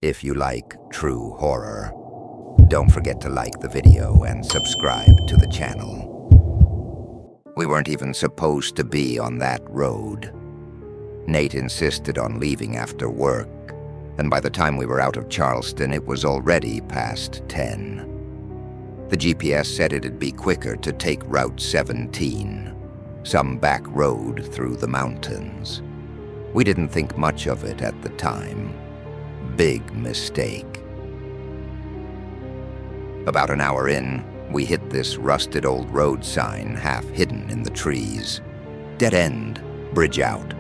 If you like true horror, don't forget to like the video and subscribe to the channel. We weren't even supposed to be on that road. Nate insisted on leaving after work, and by the time we were out of Charleston, it was already past 10. The GPS said it'd be quicker to take Route 17, some back road through the mountains. We didn't think much of it at the time. Big mistake. About an hour in, we hit this rusted old road sign half hidden in the trees. Dead end, bridge out.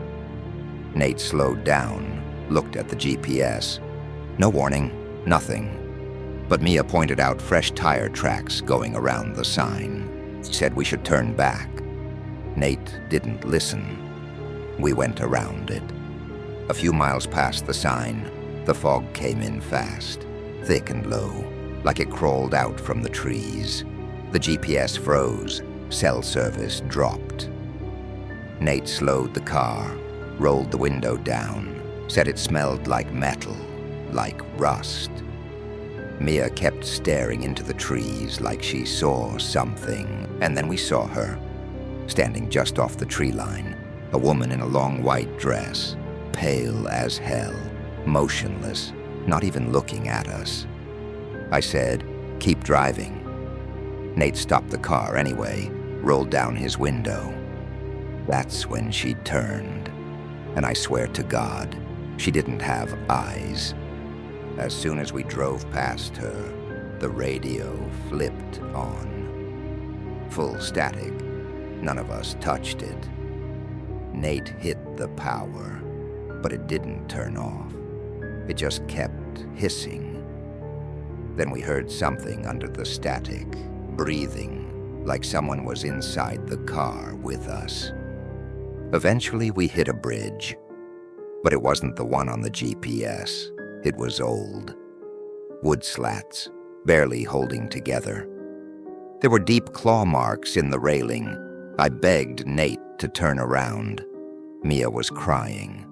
Nate slowed down, looked at the GPS. No warning, nothing. But Mia pointed out fresh tire tracks going around the sign. Said we should turn back. Nate didn't listen. We went around it. A few miles past the sign, the fog came in fast, thick and low, like it crawled out from the trees. The GPS froze, cell service dropped. Nate slowed the car, rolled the window down, said it smelled like metal, like rust. Mia kept staring into the trees like she saw something, and then we saw her, standing just off the tree line, a woman in a long white dress, pale as hell, motionless, not even looking at us. I said, "Keep driving." Nate stopped the car anyway, rolled down his window. That's when she turned, and I swear to God, she didn't have eyes. As soon as we drove past her, the radio flipped on. Full static. None of us touched it. Nate hit the power, but it didn't turn off. It just kept hissing. Then we heard something under the static, breathing, like someone was inside the car with us. Eventually we hit a bridge, but it wasn't the one on the GPS. It was old. Wood slats, barely holding together. There were deep claw marks in the railing. I begged Nate to turn around. Mia was crying.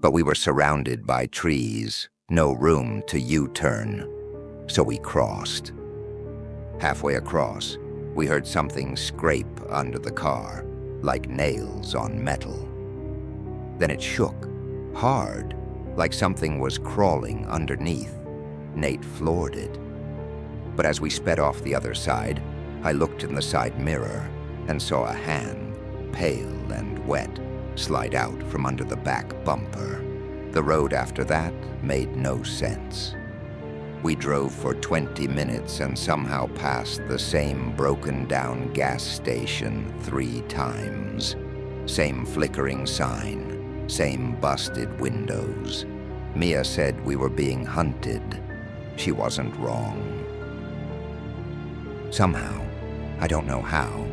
But we were surrounded by trees, no room to U-turn, so we crossed. Halfway across, we heard something scrape under the car, like nails on metal. Then it shook, hard, like something was crawling underneath. Nate floored it. But as we sped off the other side, I looked in the side mirror and saw a hand, pale and wet, slide out from under the back bumper. The road after that made no sense. We drove for 20 minutes and somehow passed the same broken-down gas station 3 times. Same flickering sign, same busted windows. Mia said we were being hunted. She wasn't wrong. Somehow, I don't know how,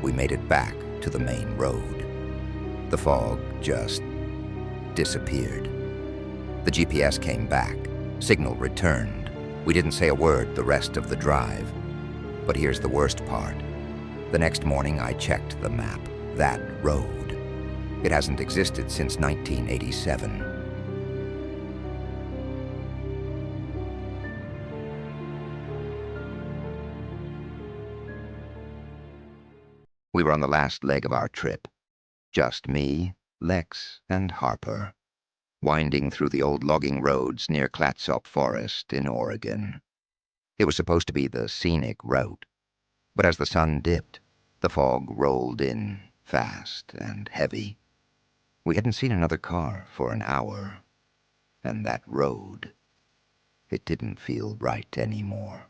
we made it back to the main road. The fog just disappeared. The GPS came back. Signal returned. We didn't say a word the rest of the drive. But here's the worst part. The next morning I checked the map. That road. It hasn't existed since 1987. We were on the last leg of our trip. Just me, Lex, and Harper, winding through the old logging roads near Clatsop Forest in Oregon. It was supposed to be the scenic route, but as the sun dipped, the fog rolled in fast and heavy. We hadn't seen another car for an hour, and that road, it didn't feel right anymore.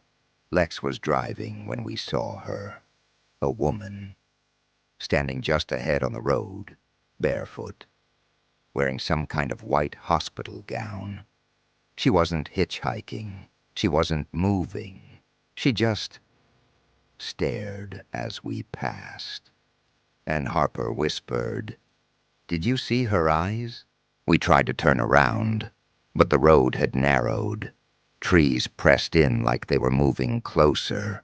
Lex was driving when we saw her, a woman, standing just ahead on the road, barefoot, wearing some kind of white hospital gown. She wasn't hitchhiking. She wasn't moving. She just stared as we passed. And Harper whispered, "Did you see her eyes?" We tried to turn around, but the road had narrowed. Trees pressed in like they were moving closer.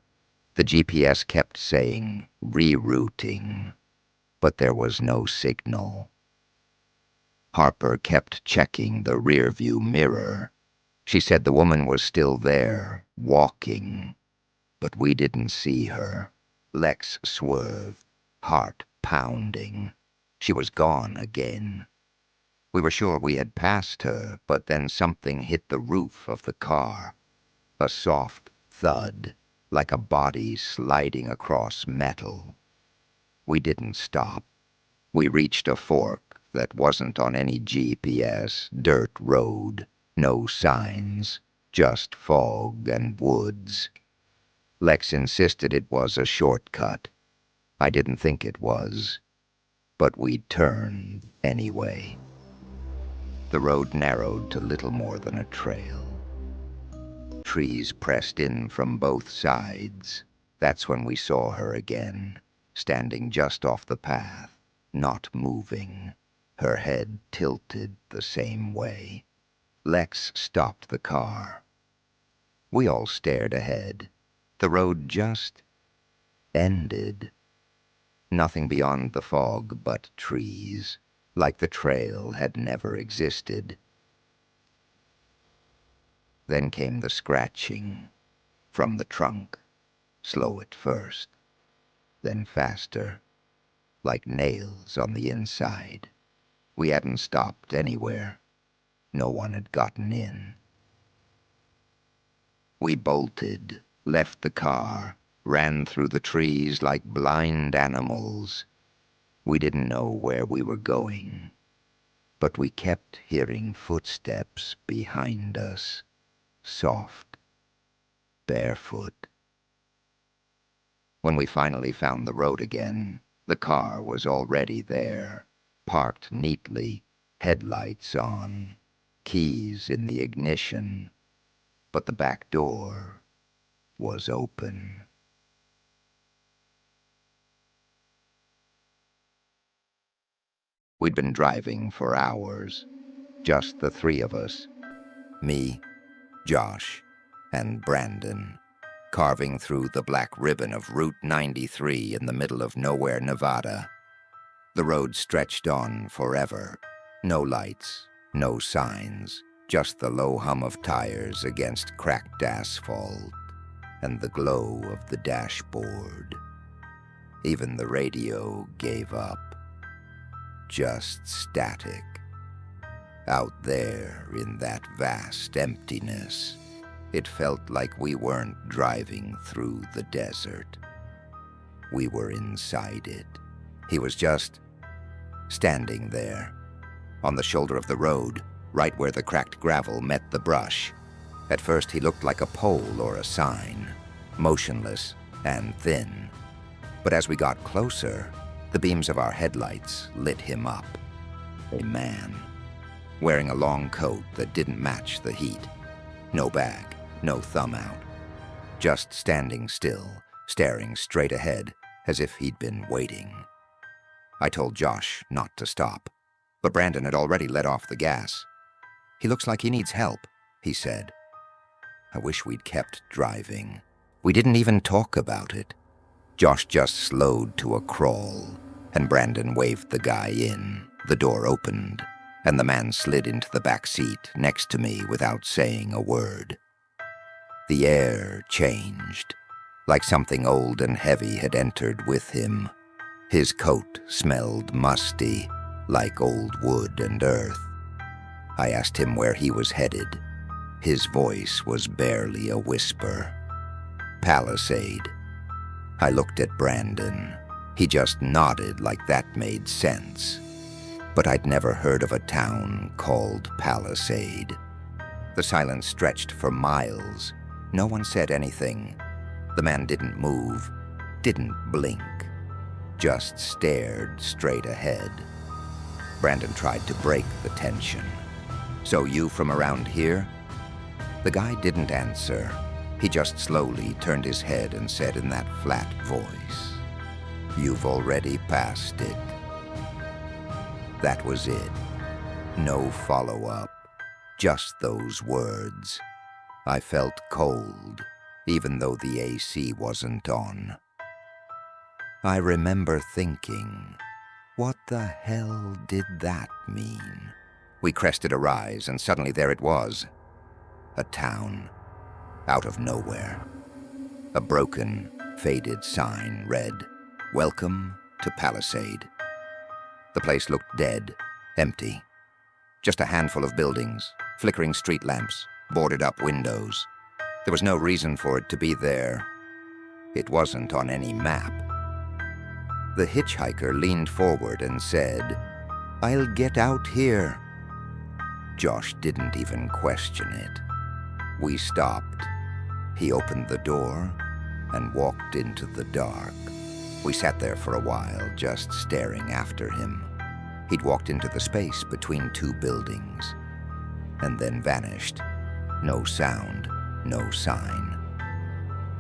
The GPS kept saying, rerouting, but there was no signal. Harper kept checking the rearview mirror. She said the woman was still there, walking, but we didn't see her. Lex swerved, heart pounding. She was gone again. We were sure we had passed her, but then something hit the roof of the car. A soft thud, like a body sliding across metal. We didn't stop. We reached a fork that wasn't on any GPS, dirt road, no signs, just fog and woods. Lex insisted it was a shortcut. I didn't think it was, but we turned anyway. The road narrowed to little more than a trail. Trees pressed in from both sides. That's when we saw her again, standing just off the path, not moving, her head tilted the same way. Lex stopped the car. We all stared ahead. The road just ended. Nothing beyond the fog but trees, like the trail had never existed. Then came the scratching from the trunk, slow at first, then faster, like nails on the inside. We hadn't stopped anywhere. No one had gotten in. We bolted, left the car, ran through the trees like blind animals. We didn't know where we were going, but we kept hearing footsteps behind us, soft, barefoot. When we finally found the road again, the car was already there, parked neatly, headlights on, keys in the ignition, but the back door was open. We'd been driving for hours, just the three of us, me, Josh, and Brandon, carving through the black ribbon of Route 93 in the middle of nowhere, Nevada. The road stretched on forever. No lights, no signs, just the low hum of tires against cracked asphalt and the glow of the dashboard. Even the radio gave up. Just static. Out there in that vast emptiness, it felt like we weren't driving through the desert. We were inside it. He was just standing there, on the shoulder of the road, right where the cracked gravel met the brush. At first he looked like a pole or a sign, motionless and thin. But as we got closer, the beams of our headlights lit him up. A man, wearing a long coat that didn't match the heat. No bag, no thumb out. Just standing still, staring straight ahead, as if he'd been waiting. I told Josh not to stop, but Brandon had already let off the gas. "He looks like he needs help," he said. I wish we'd kept driving. We didn't even talk about it. Josh just slowed to a crawl, and Brandon waved the guy in. The door opened, and the man slid into the back seat next to me without saying a word. The air changed, like something old and heavy had entered with him. His coat smelled musty, like old wood and earth. I asked him where he was headed. His voice was barely a whisper. "Palisade." I looked at Brandon. He just nodded like that made sense. But I'd never heard of a town called Palisade. The silence stretched for miles. No one said anything. The man didn't move, didn't blink, just stared straight ahead. Brandon tried to break the tension. "So you from around here?" The guy didn't answer. He just slowly turned his head and said in that flat voice, "You've already passed it." That was it. No follow-up. Just those words. I felt cold, even though the AC wasn't on. I remember thinking, what the hell did that mean? We crested a rise, and suddenly there it was. a town, out of nowhere. A broken, faded sign read, "Welcome to Palisade." The place looked dead, empty. Just a handful of buildings, flickering street lamps, boarded-up windows. There was no reason for it to be there. It wasn't on any map. The hitchhiker leaned forward and said, "I'll get out here." Josh didn't even question it. We stopped. He opened the door and walked into the dark. We sat there for a while, just staring after him. He'd walked into the space between two buildings, and then vanished. No sound, no sign.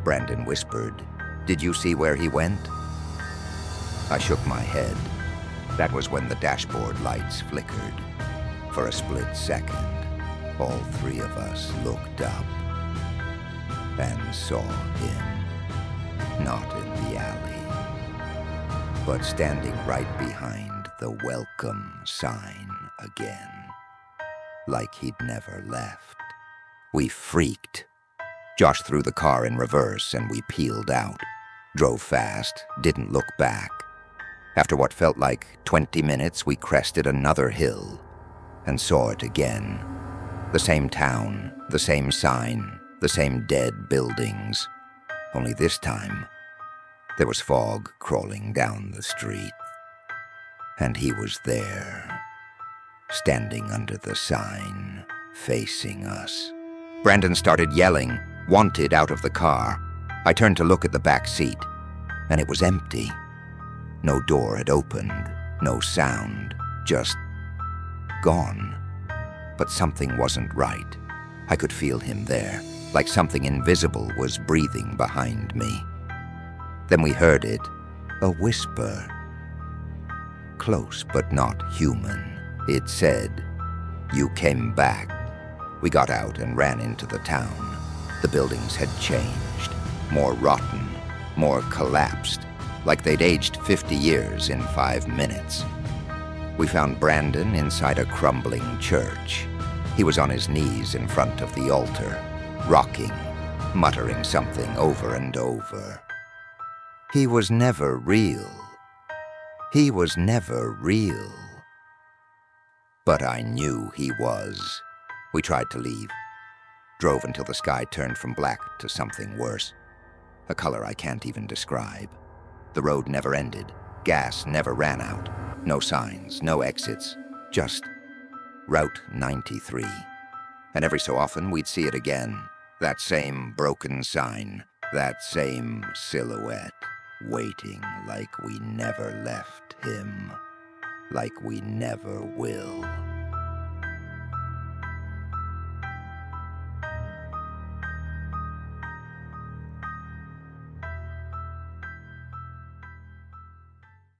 Brandon whispered, "Did you see where he went?" I shook my head. That was when the dashboard lights flickered. For a split second, all three of us looked up and saw him, not in the alley, but standing right behind the welcome sign again, like he'd never left. We freaked. Josh threw the car in reverse and we peeled out. Drove fast, didn't look back. After what felt like 20 minutes, we crested another hill and saw it again. The same town, the same sign, the same dead buildings. Only this time, there was fog crawling down the street. And he was there, standing under the sign, facing us. Brandon started yelling, "Wanted," out of the car. I turned to look at the back seat, and it was empty. No door had opened, no sound, just gone. But something wasn't right. I could feel him there, like something invisible was breathing behind me. Then we heard it, a whisper. Close but not human. It said, "You came back." We got out and ran into the town. The buildings had changed, more rotten, more collapsed, like they'd aged 50 years in 5 minutes. We found Brandon inside a crumbling church. He was on his knees in front of the altar, rocking, muttering something over and over. He was never real. He was never real. But I knew he was. We tried to leave. Drove until the sky turned from black to something worse. A color I can't even describe. The road never ended. Gas never ran out. No signs, no exits. Just Route 93. And every so often we'd see it again. That same broken sign. That same silhouette. Waiting like we never left him. Like we never will.